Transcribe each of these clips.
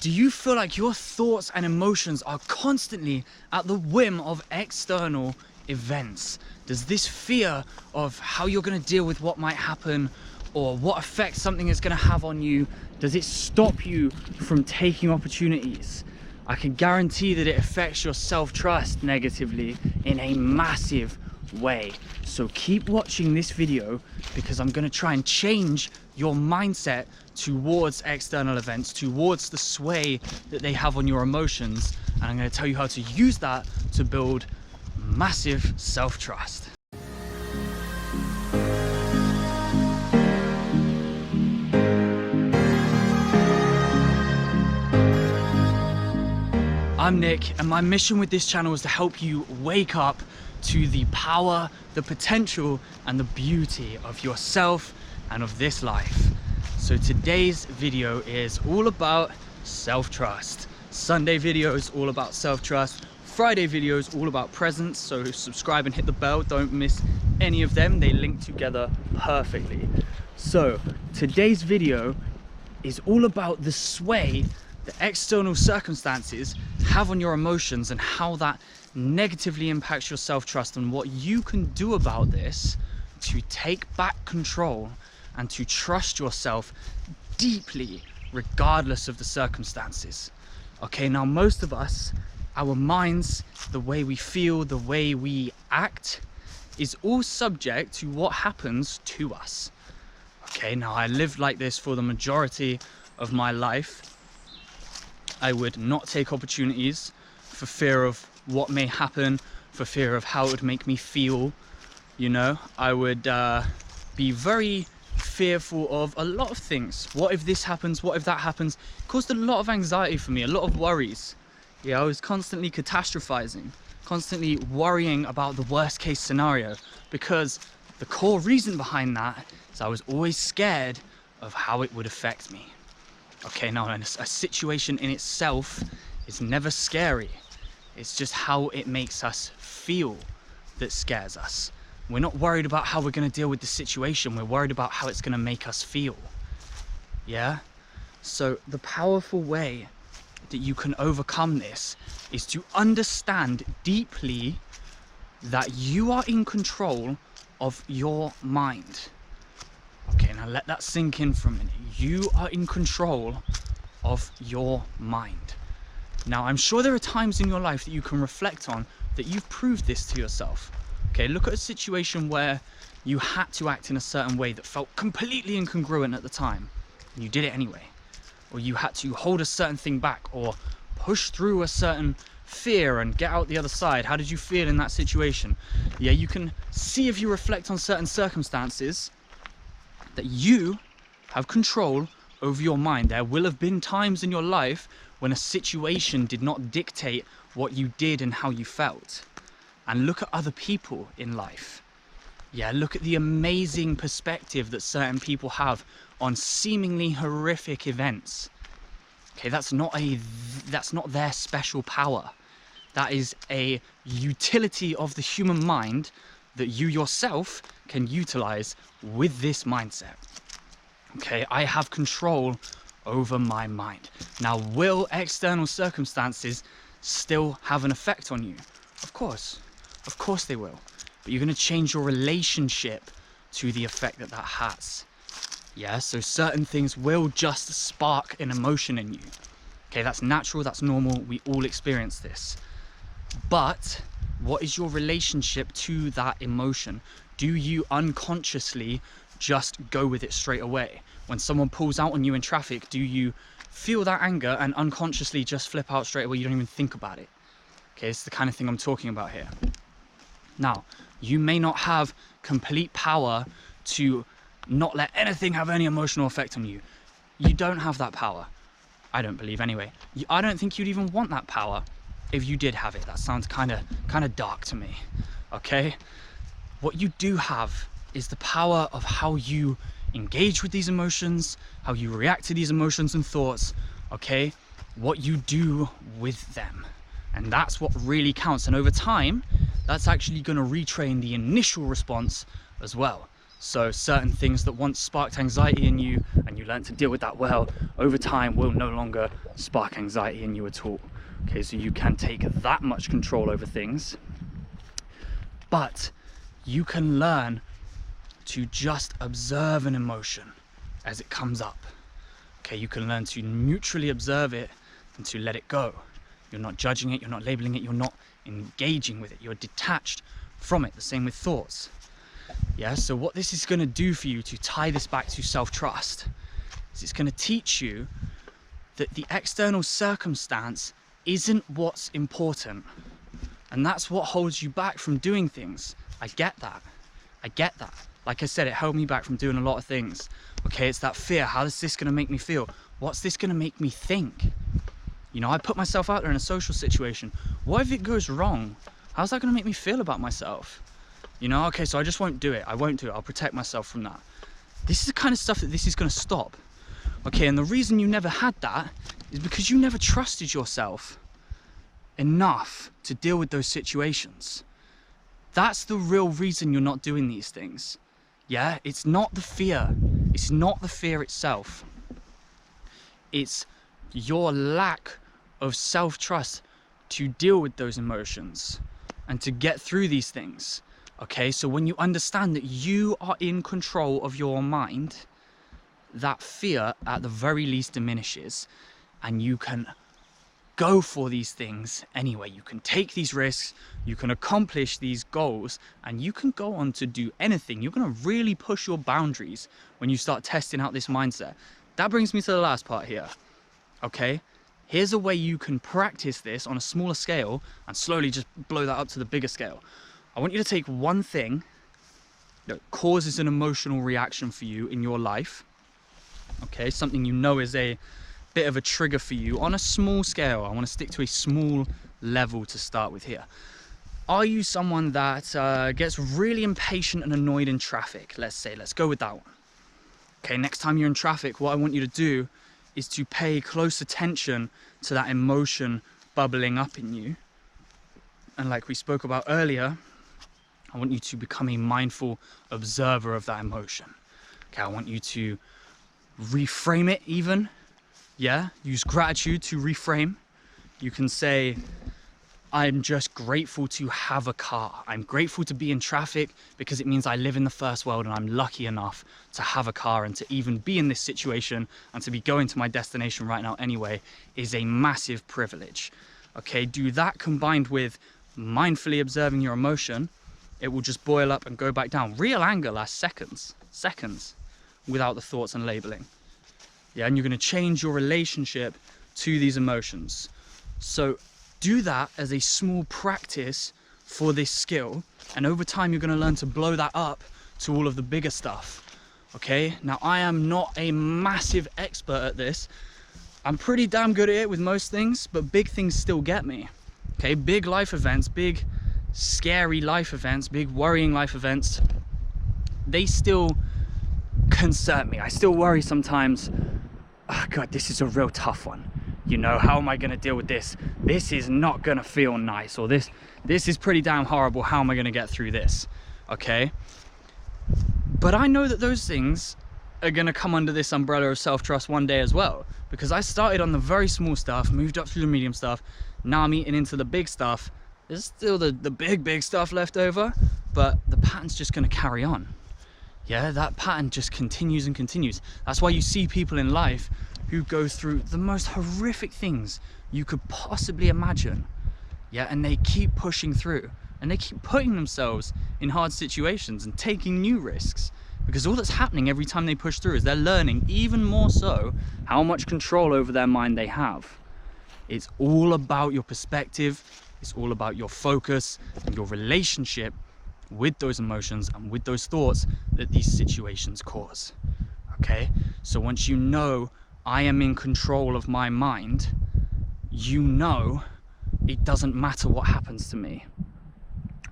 Do you feel like your thoughts and emotions are constantly at the whim of external events? Does this fear of how you're going to deal with what might happen or what effect something is going to have on you, does it stop you from taking opportunities? I can guarantee that it affects your self-trust negatively in a massive way. So keep watching this video because I'm going to try and change your mindset towards external events, towards the sway that they have on your emotions, and I'm going to tell you how to use that to build massive self-trust. I'm Nick, and my mission with this channel is to help you wake up to the power, the potential, and the beauty of yourself and of this life. So today's video is all about self-trust. Sunday video is all about self-trust. Friday video is all about presence, so subscribe and hit the bell. Don't miss any of them. They link together perfectly. So today's video is all about the sway that external circumstances have on your emotions and how that negatively impacts your self-trust, and what you can do about this to take back control and to trust yourself deeply regardless of the circumstances. Okay, now most of us, our minds, the way we feel, the way we act is all subject to what happens to us. Okay, now I lived like this for the majority of my life. I would not take opportunities for fear of what may happen, for fear of how it would make me feel. You know, I would be very fearful of a lot of things. What if this happens? What if that happens? It caused a lot of anxiety for me, a lot of worries. Yeah, I was constantly catastrophizing, constantly worrying about the worst case scenario, because the core reason behind that is I was always scared of how it would affect me. Okay, now a situation in itself is never scary. It's just how it makes us feel that scares us. We're not worried about how we're going to deal with the situation. We're worried about how it's going to make us feel. Yeah? So the powerful way that you can overcome this is to understand deeply that you are in control of your mind. Okay, now let that sink in for a minute. You are in control of your mind. Now, I'm sure there are times in your life that you can reflect on that you've proved this to yourself. Okay, look at a situation where you had to act in a certain way that felt completely incongruent at the time, and you did it anyway. Or you had to hold a certain thing back or push through a certain fear and get out the other side. How did you feel in that situation? Yeah, you can see, if you reflect on certain circumstances, that you have control over your mind. There will have been times in your life when a situation did not dictate what you did and how you felt. And look at other people in life. Yeah, look at the amazing perspective that certain people have on seemingly horrific events. Okay, that's not their special power. That is a utility of the human mind that you yourself can utilize with this mindset. Okay, I have control over my mind. Now, will external circumstances still have an effect on you? Of course they will. But you're going to change your relationship to the effect that that has. Yeah, so certain things will just spark an emotion in you. Okay, that's natural, that's normal, we all experience this. But what is your relationship to that emotion? Do you unconsciously just go with it straight away? When someone pulls out on you in traffic, do you feel that anger and unconsciously just flip out straight away? You don't even think about it. Okay, it's the kind of thing I'm talking about here. Now, you may not have complete power to not let anything have any emotional effect on you. You don't have that power. I don't believe anyway. I don't think you'd even want that power if you did have it. That sounds kind of dark to me. Okay? What you do have is the power of how you engage with these emotions, how you react to these emotions and thoughts, okay? What you do with them. And that's what really counts. And over time, that's actually going to retrain the initial response as well. So certain things that once sparked anxiety in you and you learn to deal with that well, over time will no longer spark anxiety in you at all. Okay, so you can take that much control over things, but you can learn to just observe an emotion as it comes up. Okay, you can learn to neutrally observe it and to let it go. You're not judging it, you're not labeling it, you're not engaging with it, you're detached from it. The same with thoughts. Yeah, so what this is going to do for you, to tie this back to self-trust, is it's going to teach you that the external circumstance isn't what's important. And that's what holds you back from doing things. I get that. Like I said, it held me back from doing a lot of things. Okay, it's that fear. How is this going to make me feel? What's this going to make me think? You know, I put myself out there in a social situation. What if it goes wrong? How's that going to make me feel about myself? You know, okay, so I just won't do it. I won't do it. I'll protect myself from that. This is the kind of stuff that this is going to stop. Okay, and the reason you never had that is because you never trusted yourself enough to deal with those situations. That's the real reason you're not doing these things. Yeah, it's not the fear. It's not the fear itself. It's your lack of self-trust to deal with those emotions and to get through these things. Okay, so when you understand that you are in control of your mind, that fear at the very least diminishes, and you can go for these things anyway. You can take these risks, you can accomplish these goals, and you can go on to do anything. You're going to really push your boundaries when you start testing out this mindset. That brings me to the last part here. Okay, here's a way you can practice this on a smaller scale and slowly just blow that up to the bigger scale. I want you to take one thing that causes an emotional reaction for you in your life. Okay, something you know is a bit of a trigger for you on a small scale. I want to stick to a small level to start with here. Are you someone that gets really impatient and annoyed in traffic? Let's go with that one. Okay, next time you're in traffic, what I want you to do is to pay close attention to that emotion bubbling up in you. And like we spoke about earlier, I want you to become a mindful observer of that emotion. Okay, I want you to reframe it even. Yeah, use gratitude to reframe. You can say, I'm just grateful to have a car. I'm grateful to be in traffic because it means I live in the first world and I'm lucky enough to have a car, and to even be in this situation and to be going to my destination right now anyway is a massive privilege. Okay, do that combined with mindfully observing your emotion. It will just boil up and go back down. Real anger lasts seconds without the thoughts and labeling. Yeah, and you're going to change your relationship to these emotions. So do that as a small practice for this skill, and over time you're going to learn to blow that up to all of the bigger stuff. Okay, now I am not a massive expert at this. I'm pretty damn good at it with most things, but big things still get me. Okay, big life events, big scary life events, big worrying life events, they still concern me. I still worry sometimes. Oh God, this is a real tough one. You know, how am I going to deal with this? This is not going to feel nice, or this is pretty damn horrible. How am I going to get through this? Okay. But I know that those things are going to come under this umbrella of self-trust one day as well, because I started on the very small stuff, moved up through the medium stuff. Now I'm eating into the big stuff. There's still the big stuff left over, but the pattern's just going to carry on. Yeah, that pattern just continues and continues. That's why you see people in life who go through the most horrific things you could possibly imagine. Yeah, and they keep pushing through, and they keep putting themselves in hard situations and taking new risks, because all that's happening every time they push through is they're learning even more so how much control over their mind they have. It's all about your perspective. It's all about your focus and your relationship with those emotions and with those thoughts that these situations cause. Okay, so once you know I am in control of my mind, you know it doesn't matter what happens to me.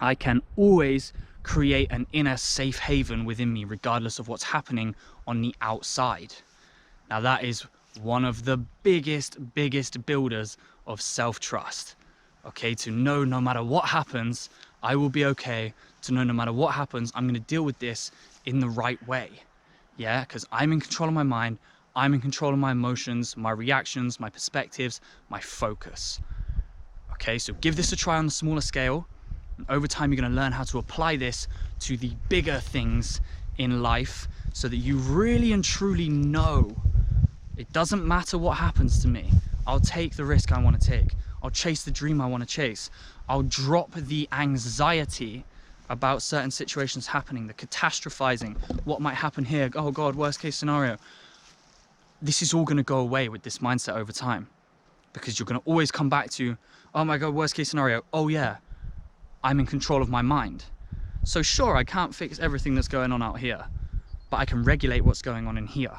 I can always create an inner safe haven within me regardless of what's happening on the outside. Now that is one of the biggest builders of self-trust. Okay, to know no matter what happens, I will be okay to know no matter what happens, I'm going to deal with this in the right way. Yeah, because I'm in control of my mind, I'm in control of my emotions, my reactions, my perspectives, my focus. Okay, so give this a try on the smaller scale. And over time, you're going to learn how to apply this to the bigger things in life so that you really and truly know it doesn't matter what happens to me. I'll take the risk I want to take. I'll chase the dream I want to chase. I'll drop the anxiety about certain situations happening, the catastrophizing, what might happen here, oh God, worst case scenario. This is all going to go away with this mindset over time, because you're going to always come back to, oh my God, worst case scenario. Oh yeah, I'm in control of my mind. So sure, I can't fix everything that's going on out here, but I can regulate what's going on in here.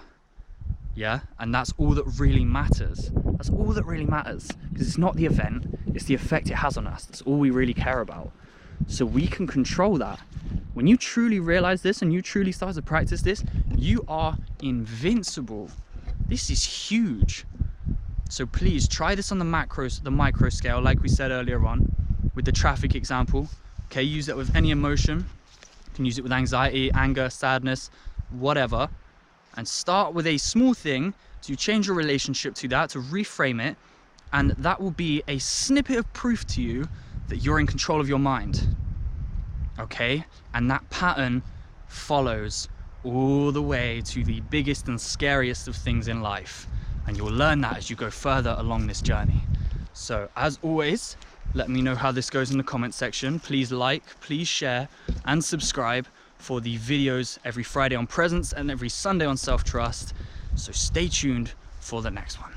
Yeah, and that's all that really matters. That's all that really matters, because it's not the event, it's the effect it has on us. That's all we really care about. So we can control that. When you truly realize this and you truly start to practice this, you are invincible. This is huge. So please try this on the micro scale, like we said earlier on with the traffic example. Okay, use that with any emotion. You can use it with anxiety, anger, sadness, whatever. And start with a small thing to change your relationship to that, to reframe it. And that will be a snippet of proof to you that you're in control of your mind. Okay? And that pattern follows all the way to the biggest and scariest of things in life. And you'll learn that as you go further along this journey. So as always, let me know how this goes in the comment section. Please like, please share, and subscribe for the videos every Friday on presence and every Sunday on self-trust. So stay tuned for the next one.